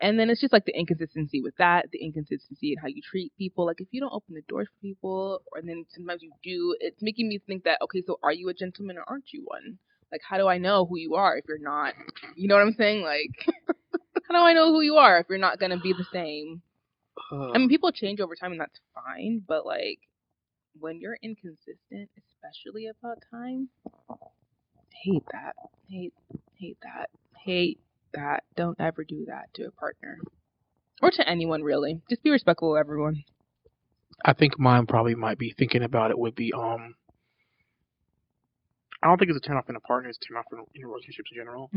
And then it's just like the inconsistency with that, the inconsistency in how you treat people. Like if you don't open the doors for people, or then sometimes you do, it's making me think that, okay, so are you a gentleman or aren't you one? Like, how do I know who you are if you're not? You know what I'm saying? Like, how do I know who you are if you're not going to be the same? I mean, people change over time and that's fine, but like when you're inconsistent, especially about time, hate that. Hate that. Hate that. Don't ever do that to a partner. Or to anyone, really. Just be respectful of everyone. I think mine probably might be thinking about it would be, I don't think it's a turn off in a partner, it's a turn off in relationships in general.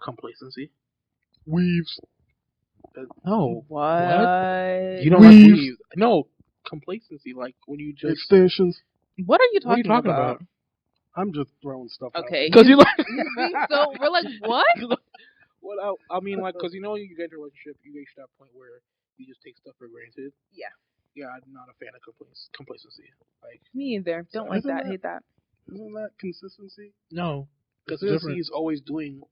Complacency. Weaves. No. What? You don't like weaves. No, complacency, like when you just... Extensions. What are you talking, about? I'm just throwing stuff out. Okay. Because you like... So we're like, what? Well, I mean, like, because you know you get into a relationship, you reach that point where you just take stuff for granted. Yeah. Yeah, I'm not a fan of complacency. Like, me either. Don't like that. Hate that. Isn't that consistency? No. Consistency is always doing...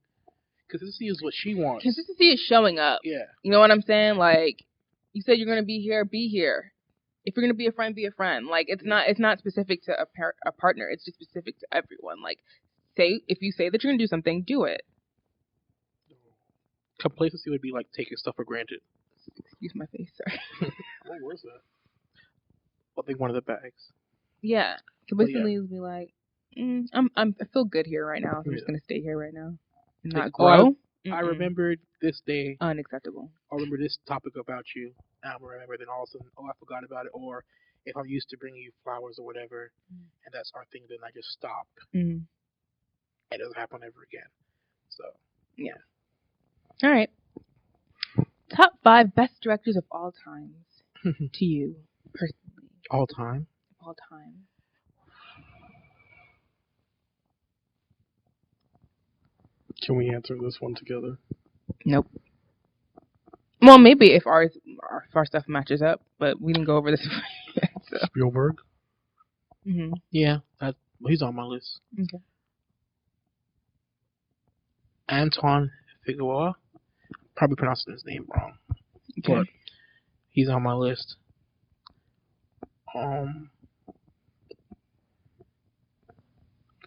Consistency is what she wants. Consistency is showing up. Yeah. You know what I'm saying? Like, you said you're going to be here, be here. If you're going to be a friend, be a friend. Like, it's not specific to a partner. It's just specific to everyone. Like, if you say that you're going to do something, do it. Complacency would be like taking stuff for granted. Excuse my face, sorry. What was that? I think one of the bags. Yeah. So basically, it would be like, I feel good here right now. So I'm just going to stay here right now. And not grow. I remembered this day. Unacceptable. I remember this topic about you. I'm gonna remember. Then all of a sudden, I forgot about it. Or if I'm used to bringing you flowers or whatever, and that's our thing, then I just stop. It doesn't happen ever again. So yeah. All right. Top 5 best directors of all times to you personally. All time. All time. Can we answer this one together? Nope. Well, maybe if our stuff matches up, but we didn't go over this yet. So. Spielberg? Yeah, he's on my list. Okay. Anton Figueroa. Probably pronouncing his name wrong. Okay. But he's on my list.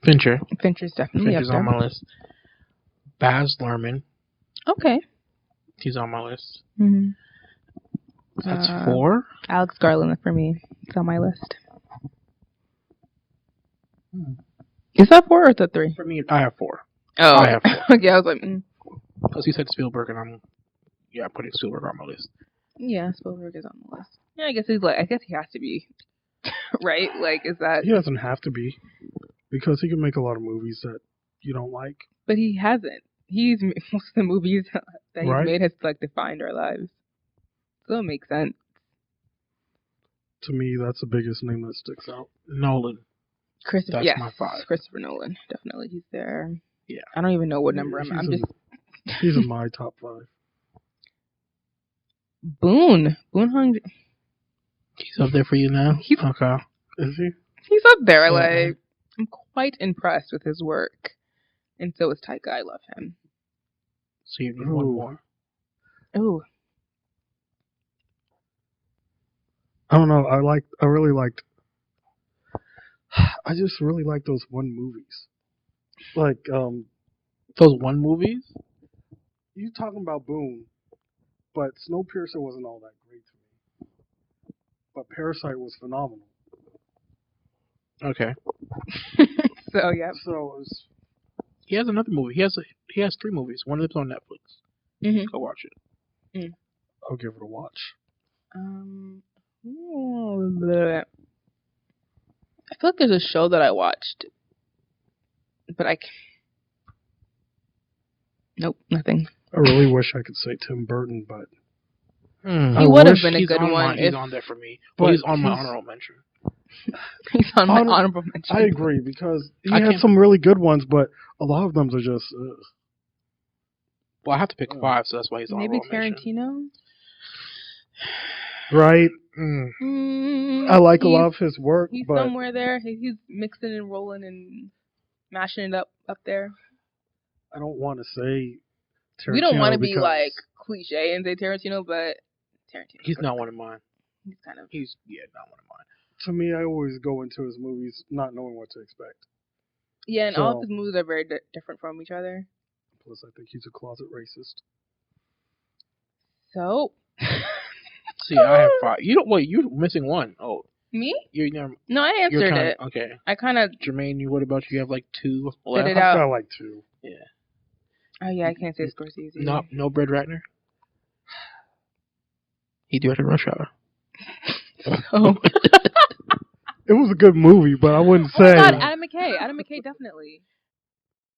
Fincher's definitely Fincher's up there. on my list. Baz Luhrmann. Okay. He's on my list. That's 4. Alex Garland for me. It's on my list. Is that 4 or is that 3? For me, I have 4. Oh, I have 4. Okay, I was like, Because he said Spielberg, and I'm putting Spielberg on my list. Yeah, Spielberg is on the list. Yeah, I guess he has to be, right? Like, is that? He doesn't have to be, because he can make a lot of movies that you don't like. But he hasn't. Most of the movies that he's made has like defined our lives. So it makes sense. To me, that's the biggest name that sticks out. Nolan. Christopher. That's my 5. Christopher Nolan, definitely, he's there. Yeah. I don't even know what number I'm just. He's in my top 5. Boone hung. He's up there for you now? Okay. Is he? He's up there. Like, I'm quite impressed with his work. And so is Taika. I love him. So you need one more. Ooh. I don't know. I just really like those one movies. Like, those one movies? You talking about Boone, but Snowpiercer wasn't all that great to me. But Parasite was phenomenal. Okay. So, yeah. So, he has another movie. He has 3 movies. One of them's on Netflix. Go watch it. I'll give it a watch. I feel like there's a show that I watched, but nope, nothing. I really wish I could say Tim Burton, but he would have been a good one. He's on there for me. Well, he's on my honorable mention. He's on my honorable mention. I agree, because he has some really good ones, but a lot of them are just... Well, I have to pick 5, so that's why he's on maybe Tarantino. Right. I like a lot of his work, he's but somewhere there. He's mixing and rolling and mashing it up there. I don't want to say We don't want to Tarantino be because like cliche and say Tarantino, but Tarantino. He's not one of mine. He's kind of. He's not one of mine. to me, I always go into his movies not knowing what to expect. Yeah, and So- all of his movies are very different from each other. Plus, I think he's a closet racist. So. See, I have 5. You don't. Wait, you're missing one. Oh, Me? you're never. No, I answered Kinda, it. Okay. I kind of Jermaine, what about you? You have like 2 spit left. it I've out. got like 2. Yeah. Oh yeah, I can't say Scorsese. No, Brett Ratner. He directed Rush Hour. Oh. It was a good movie, but I wouldn't Oh my say. God, Adam McKay. Adam McKay definitely.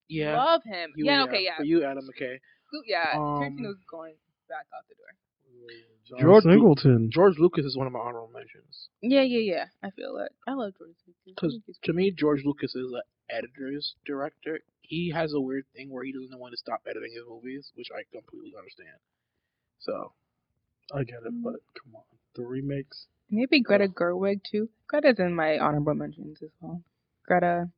Yeah. Love him. Okay, yeah. For you, Adam McKay. Yeah, Tarantino's going back out the door. George Singleton. George Lucas is one of my honorable mentions. Yeah. I feel it. I love George Lucas. Because to me, George Lucas is an editor's director. He has a weird thing where he doesn't want to stop editing his movies, which I completely understand. So, I get it, but come on. The remakes. Maybe Greta Gerwig too. Greta's in my honorable mentions as well. Greta.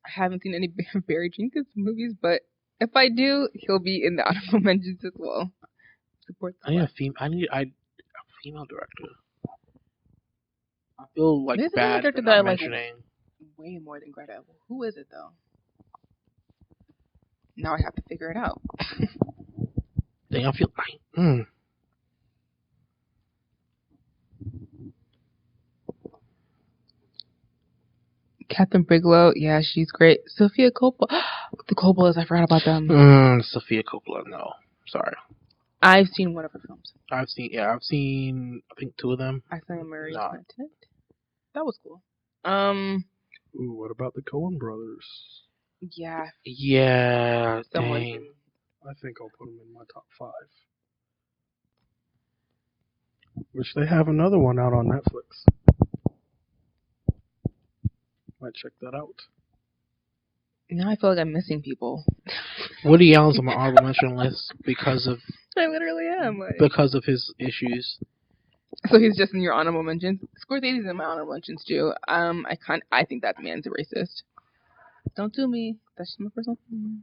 I haven't seen any Barry Jenkins movies, but if I do, he'll be in the honorable mentions as well. Support. I need a female director. I feel like There's bad another for director that I not like mentioning. way more than Greta. Who is it though? Now I have to figure it out. Dang, I feel like. Catherine Bigelow, yeah, she's great. Sophia Coppola, the Coppolas, I forgot about them. Sophia Coppola, no, sorry. I've seen one of her films. I've seen I think 2 of them. I saw Mary Nah. Content. That was cool. Ooh, what about the Coen brothers? Yeah. Yeah, Someone. dang. I think I'll put them in my top 5. Which they have another one out on Netflix. Might check that out. Now I feel like I'm missing people. Woody Allen's on my honorable mention list because of I literally am. his issues. So he's just in your honorable mentions. Scorsese's in my honorable mentions too. I think that man's a racist. Don't do me. That's just my personal opinion.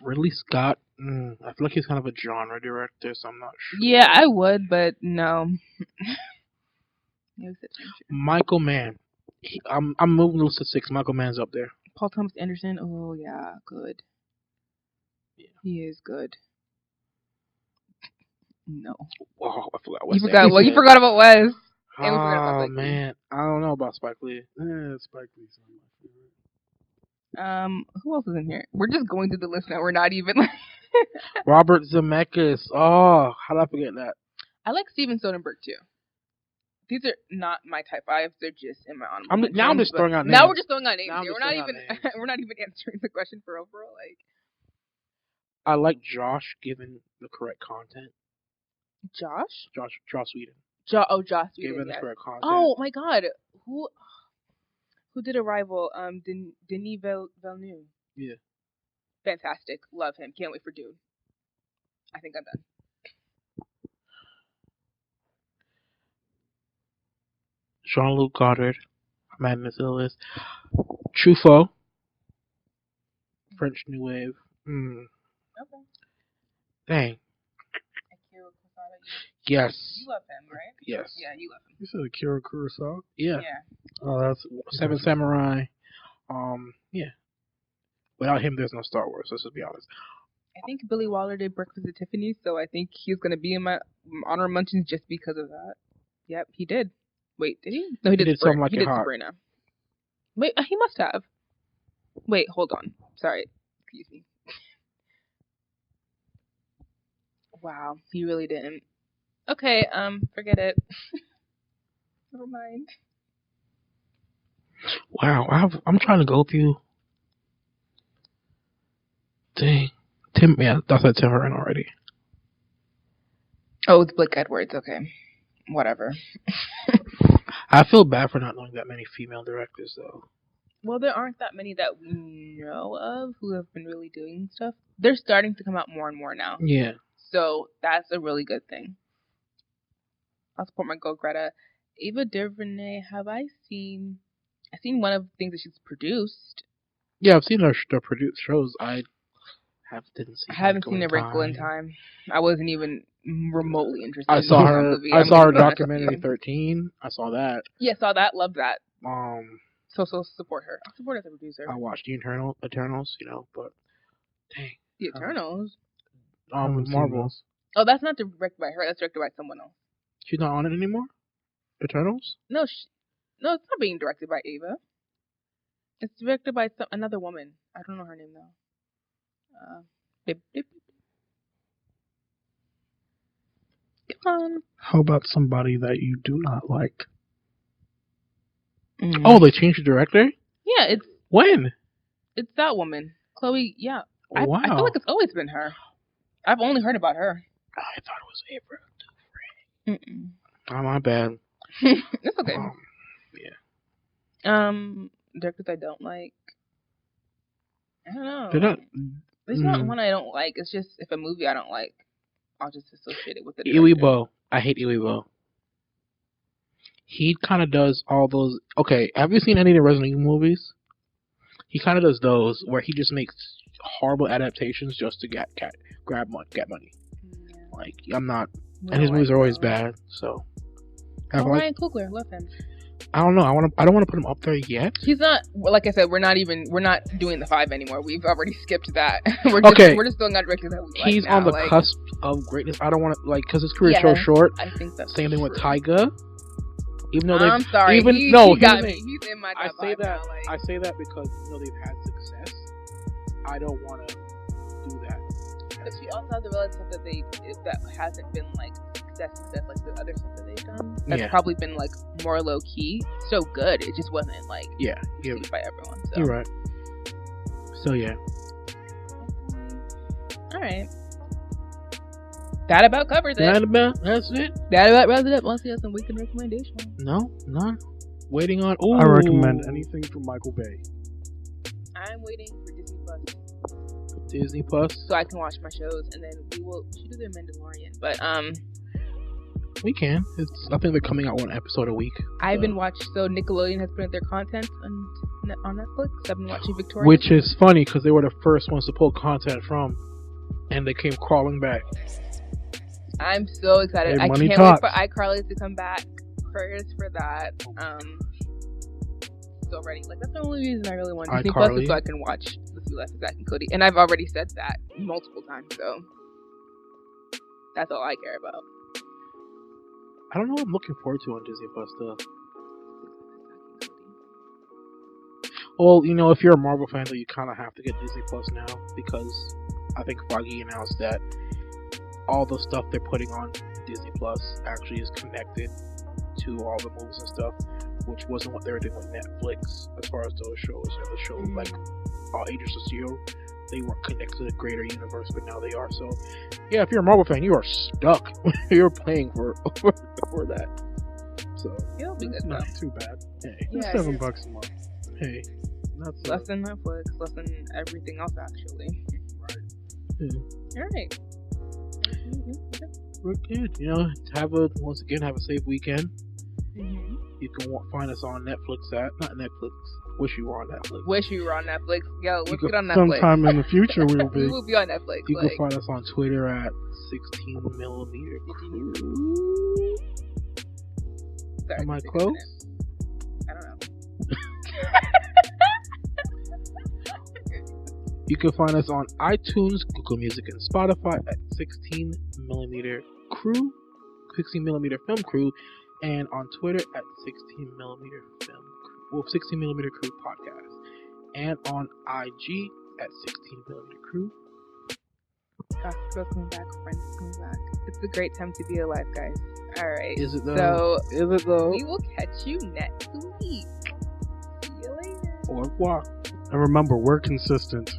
Ridley Scott, I feel like he's kind of a genre director, so I'm not sure. Yeah, I would, but no. Michael Mann. I'm moving to list of 6. Michael Mann's up there. Paul Thomas Anderson. Oh yeah, good. Yeah. He is good. No. Wow, I forgot You forgot. Well, you forgot about Wes. And we forgot about Spike Lee. Man, I don't know about Spike Lee. Spike Lee's one of my favorite. Who else is in here? We're just going through the list now. We're not even like. Robert Zemeckis. Oh, how did I forget that? I like Steven Soderbergh too. These are not my type 5s. They're just in my honorable mentions. Now I'm just throwing out names. Now we're just throwing out names. Now I'm Here. just We're not throwing even. out names. We're not even answering the question for overall. Like I like Josh given the correct content. Josh. Josh Whedon. Josh Whedon. Given Yes. the correct content. Oh my God. Who did Arrival? Denis Villeneuve. Yeah. Fantastic. Love him. Can't wait for Dune. I think I'm done. Jean-Luc Godard. I'm adding this to the list. Truffaut. French New Wave. Okay. Dang. Akira Kurosawa. Yes. You love him, right? Yes. Yeah, you love him. You said Akira Kurosawa? Yeah. Oh, that's 7 Samurai. Yeah. Without him, there's no Star Wars. Let's just be honest. I think Billy Wilder did Breakfast at Tiffany's, so I think he's gonna be in my honorable mentions just because of that. Yep, he did. Wait, did he? No, he did Something Like He It did Hot. Sabrina. Wait, he must have. Wait, hold on. Sorry. Excuse me. Wow, he really didn't. Okay, forget it. Never mind. Wow, I'm trying to go through. Dang. That's a Tim Burton already. Oh, it's Blake Edwards. Okay, whatever. I feel bad for not knowing that many female directors, though. Well, there aren't that many that we know of who have been really doing stuff. They're starting to come out more and more now. Yeah. So that's a really good thing. I'll support my girl Greta. Ava DuVernay, I've seen one of the things that she's produced. Yeah, I've seen their produced shows. I haven't seen A Wrinkle in Time. I wasn't even remotely interested. I in saw that her. movie. I saw her be honest with documentary you. 13. I saw that. Yeah, saw that. Loved that. So support her. I'll support her as a producer. I watched the Eternals, but dang. The Eternals. Marvel. Oh, that's not directed by her. That's directed by someone else. She's not on it anymore. Eternals? No, it's not being directed by Ava. It's directed by another woman. I don't know her name though. Come on. How about somebody that you do not like? Mm. Oh, they changed the director? Yeah, it's when? It's that woman, Chloe. Yeah, wow. I feel like it's always been her. I've only heard about her. I thought it was Ava. Oh, my bad. It's okay. Yeah. Directors I don't like. I don't know. They're not. There's not one I don't like. It's just if a movie I don't like, I'll just associate it with the Iwebo. I hate Iwebo. He kind of does all those. Okay, have you seen any of the Resident Evil movies? He kind of does those where he just makes horrible adaptations just to get money. Yeah. Like I'm not, and his movies are always bad. So. Ryan Coogler, love him. I don't know. I don't want to put him up there yet. He's not. Like I said, we're not doing the 5 anymore. We've already skipped that. We're just doing our directors that we like. He's on the cusp of greatness. I don't want to because his career is so short. I think that's same thing true. with Tyga. Even though I'm sorry. He got me. He's in my top 5 now. I say that because they've had success. I don't want to do that. But you also have to realize that hasn't been like success like the other stuff that they've done. That's probably been like more low key. So good. It just wasn't like received by everyone. So. You're right. So yeah. All right. That about covers it. That's it. That about rounds it up. Unless you have some weekend recommendations. No, none. Waiting on. I recommend anything from Michael Bay. I'm waiting for Disney Plus. Disney Plus. So I can watch my shows, and then we should do the Mandalorian. But we can. I think they're coming out 1 episode a week. I've been watching. So Nickelodeon has put their content on Netflix. I've been watching Victoria. Which is funny because they were the first ones to pull content from, and they came crawling back. I'm so excited. I can't wait for iCarly to come back. Prayers for that. So ready. Like that's the only reason I really want Disney Plus is so I can watch The Sweet Life of Zack and Cody. And I've already said that multiple times, so that's all I care about. I don't know what I'm looking forward to on Disney Plus though. Well, if you're a Marvel fan, though, you kind of have to get Disney Plus now because I think Feige announced that all the stuff they're putting on Disney Plus actually is connected to all the movies and stuff, which wasn't what they were doing with Netflix as far as those shows. The shows like All Agents of S.H.I.E.L.D., they weren't connected to the greater universe, but now they are. So, yeah, if you're a Marvel fan, you are stuck. You're paying for that. So, it'll be good. Not too bad. Hey, yeah, $7 a month. Hey, that's less than Netflix, less than everything else, actually. Right. All right. We're good. Once again, have a safe weekend. Mm-hmm. You can find us on Netflix not Netflix. Wish you were on Netflix. Yo, let's get on Netflix. Sometime in the future we will be. We will be on Netflix. You can find us on Twitter at 16mm Crew. Sorry, am I close? I don't know. You can find us on iTunes, Google Music, and Spotify at 16mm Crew, 16mm Film Crew, and on Twitter at 16mm Film Crew, 16mm Crew Podcast, and on IG at 16mm Crew. Gossip coming back, friends coming back. It's a great time to be alive, guys. All right. Is it though? We will catch you next week. See you later. Au revoir. And remember, we're consistent.